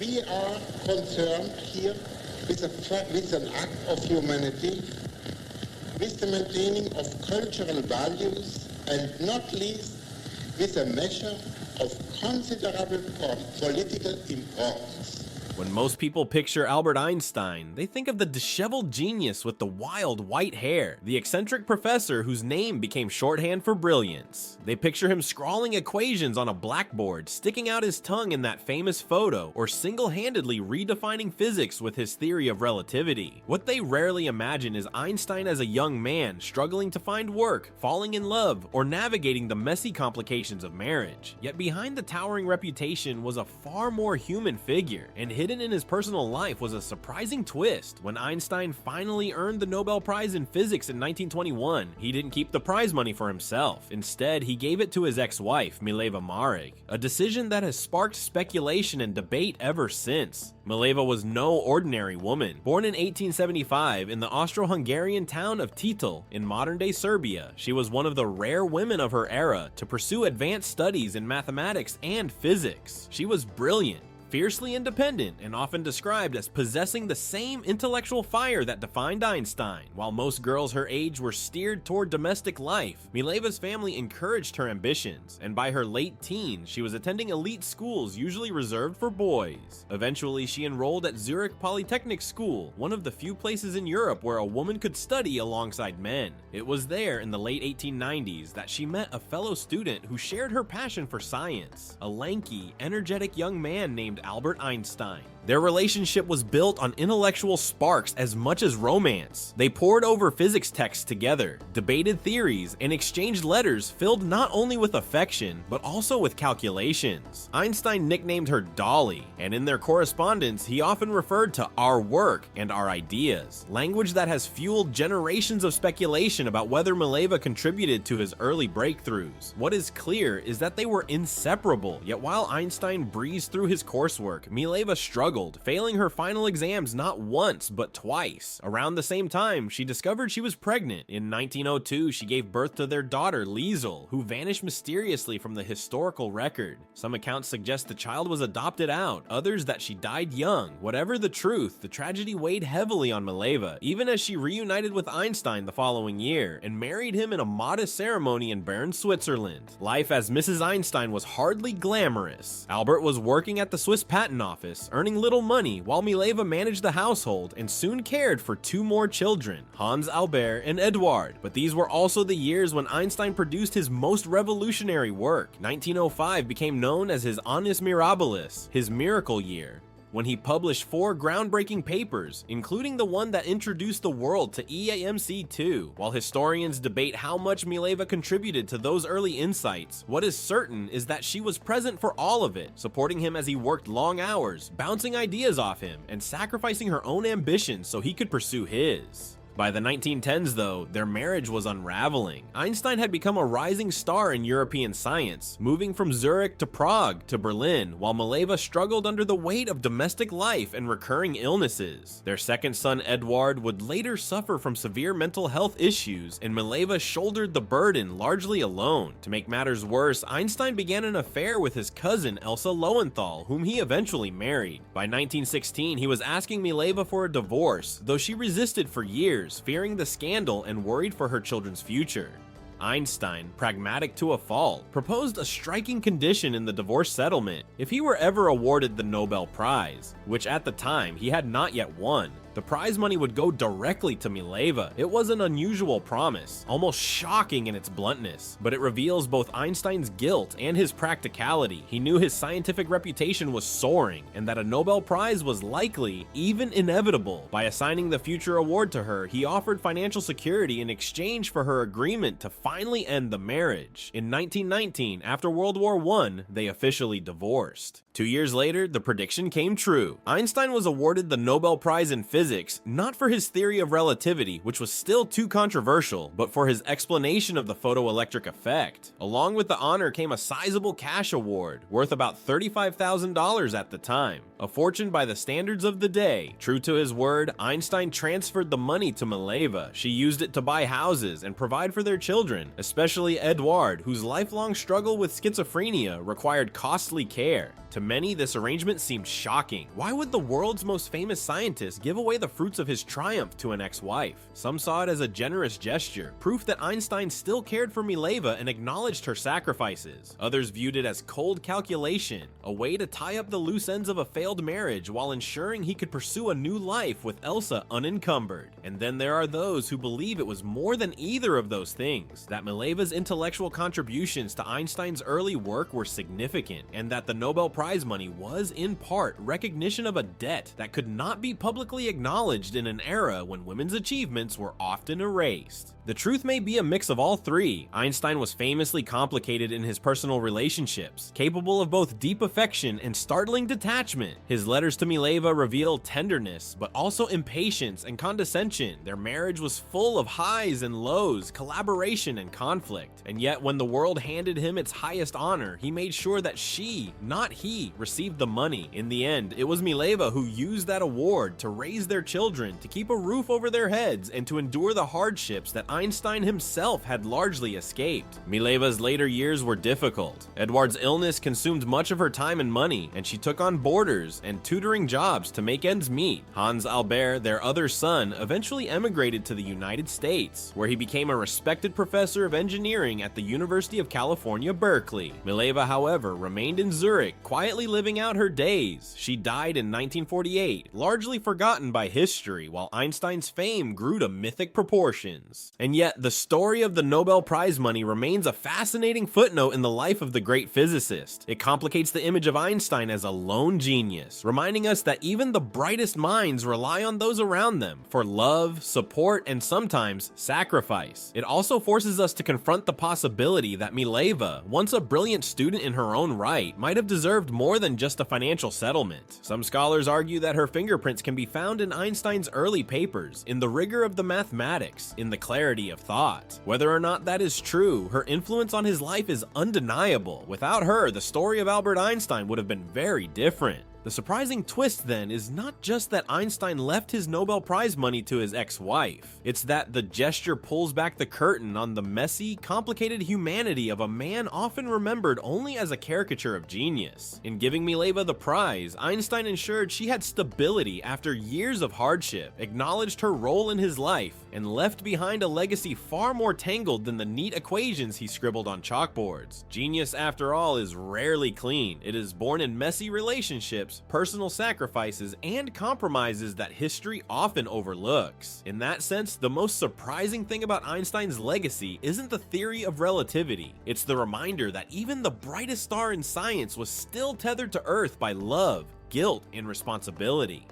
We are concerned here with an act of humanity, with the maintaining of cultural values, and not least with a measure of considerable political importance. When most people picture Albert Einstein, they think of the disheveled genius with the wild white hair, the eccentric professor whose name became shorthand for brilliance. They picture him scrawling equations on a blackboard, sticking out his tongue in that famous photo, or single-handedly redefining physics with his theory of relativity. What they rarely imagine is Einstein as a young man struggling to find work, falling in love, or navigating the messy complications of marriage. Yet behind the towering reputation was a far more human figure, and hidden in his personal life was a surprising twist. When Einstein finally earned the Nobel Prize in Physics in 1921, he didn't keep the prize money for himself. Instead, he gave it to his ex-wife, Mileva Maric, a decision that has sparked speculation and debate ever since. Mileva was no ordinary woman. Born in 1875 in the Austro-Hungarian town of Titel in modern-day Serbia, she was one of the rare women of her era to pursue advanced studies in mathematics and physics. She was brilliant, fiercely independent, and often described as possessing the same intellectual fire that defined Einstein. While most girls her age were steered toward domestic life, Mileva's family encouraged her ambitions, and by her late teens, she was attending elite schools usually reserved for boys. Eventually, she enrolled at Zurich Polytechnic School, one of the few places in Europe where a woman could study alongside men. It was there in the late 1890s that she met a fellow student who shared her passion for science, a lanky, energetic young man named Albert Einstein. Their relationship was built on intellectual sparks as much as romance. They pored over physics texts together, debated theories, and exchanged letters filled not only with affection, but also with calculations. Einstein nicknamed her Dolly, and in their correspondence, he often referred to our work and our ideas, language that has fueled generations of speculation about whether Mileva contributed to his early breakthroughs. What is clear is that they were inseparable, yet while Einstein breezed through his coursework, Mileva struggled, failing her final exams not once but twice. Around the same time, she discovered she was pregnant. In 1902, she gave birth to their daughter, Liesel, who vanished mysteriously from the historical record. Some accounts suggest the child was adopted out, others that she died young. Whatever the truth, the tragedy weighed heavily on Mileva, even as she reunited with Einstein the following year and married him in a modest ceremony in Bern, Switzerland. Life as Mrs. Einstein was hardly glamorous. Albert was working at the Swiss Patent Office, earning little money, while Mileva managed the household and soon cared for two more children, Hans Albert and Eduard. But these were also the years when Einstein produced his most revolutionary work. 1905 became known as his Annus Mirabilis, his miracle year, when he published 4 groundbreaking papers, including the one that introduced the world to EAMC2. While historians debate how much Mileva contributed to those early insights, what is certain is that she was present for all of it, supporting him as he worked long hours, bouncing ideas off him, and sacrificing her own ambitions so he could pursue his. By the 1910s, though, their marriage was unraveling. Einstein had become a rising star in European science, moving from Zurich to Prague to Berlin, while Mileva struggled under the weight of domestic life and recurring illnesses. Their second son, Eduard, would later suffer from severe mental health issues, and Mileva shouldered the burden largely alone. To make matters worse, Einstein began an affair with his cousin, Elsa Lowenthal, whom he eventually married. By 1916, he was asking Mileva for a divorce, though she resisted for years, fearing the scandal and worried for her children's future. Einstein, pragmatic to a fault, proposed a striking condition in the divorce settlement. If he were ever awarded the Nobel Prize, which at the time he had not yet won, the prize money would go directly to Mileva. It was an unusual promise, almost shocking in its bluntness, but it reveals both Einstein's guilt and his practicality. He knew his scientific reputation was soaring, and that a Nobel Prize was likely, even inevitable. By assigning the future award to her, he offered financial security in exchange for her agreement to finally end the marriage. In 1919, after World War I, they officially divorced. 2 years later, the prediction came true. Einstein was awarded the Nobel Prize in Physics physics, not for his theory of relativity, which was still too controversial, but for his explanation of the photoelectric effect. Along with the honor came a sizable cash award, worth about $35,000 at the time, a fortune by the standards of the day. True to his word, Einstein transferred the money to Mileva. She used it to buy houses and provide for their children, especially Eduard, whose lifelong struggle with schizophrenia required costly care. To many, this arrangement seemed shocking. Why would the world's most famous scientist give away the fruits of his triumph to an ex-wife? Some saw it as a generous gesture, proof that Einstein still cared for Mileva and acknowledged her sacrifices. Others viewed it as cold calculation, a way to tie up the loose ends of a failed marriage while ensuring he could pursue a new life with Elsa unencumbered. And then there are those who believe it was more than either of those things, that Mileva's intellectual contributions to Einstein's early work were significant, and that the Nobel Prize money was, in part, recognition of a debt that could not be publicly acknowledged in an era when women's achievements were often erased. The truth may be a mix of all three. Einstein was famously complicated in his personal relationships, capable of both deep affection and startling detachment. His letters to Mileva reveal tenderness, but also impatience and condescension. Their marriage was full of highs and lows, collaboration and conflict. And yet, when the world handed him its highest honor, he made sure that she, not he, received the money. In the end, it was Mileva who used that award to raise their children, to keep a roof over their heads, and to endure the hardships that Einstein himself had largely escaped. Mileva's later years were difficult. Eduard's illness consumed much of her time and money, and she took on boarders and tutoring jobs to make ends meet. Hans Albert, their other son, eventually emigrated to the United States, where he became a respected professor of engineering at the University of California, Berkeley. Mileva, however, remained in Zurich, quietly living out her days. She died in 1948, largely forgotten by history, while Einstein's fame grew to mythic proportions. And yet, the story of the Nobel Prize money remains a fascinating footnote in the life of the great physicist. It complicates the image of Einstein as a lone genius, reminding us that even the brightest minds rely on those around them for love, support, and sometimes sacrifice. It also forces us to confront the possibility that Mileva, once a brilliant student in her own right, might have deserved more than just a financial settlement. Some scholars argue that her fingerprints can be found in Einstein's early papers, in the rigor of the mathematics, in the clarity of thought. Whether or not that is true, her influence on his life is undeniable. Without her, the story of Albert Einstein would have been very different. The surprising twist, then, is not just that Einstein left his Nobel Prize money to his ex-wife. It's that the gesture pulls back the curtain on the messy, complicated humanity of a man often remembered only as a caricature of genius. In giving Mileva the prize, Einstein ensured she had stability after years of hardship, acknowledged her role in his life, and left behind a legacy far more tangled than the neat equations he scribbled on chalkboards. Genius, after all, is rarely clean. It is born in messy relationships, personal sacrifices, and compromises that history often overlooks. In that sense, the most surprising thing about Einstein's legacy isn't the theory of relativity. It's the reminder that even the brightest star in science was still tethered to Earth by love, guilt, and responsibility.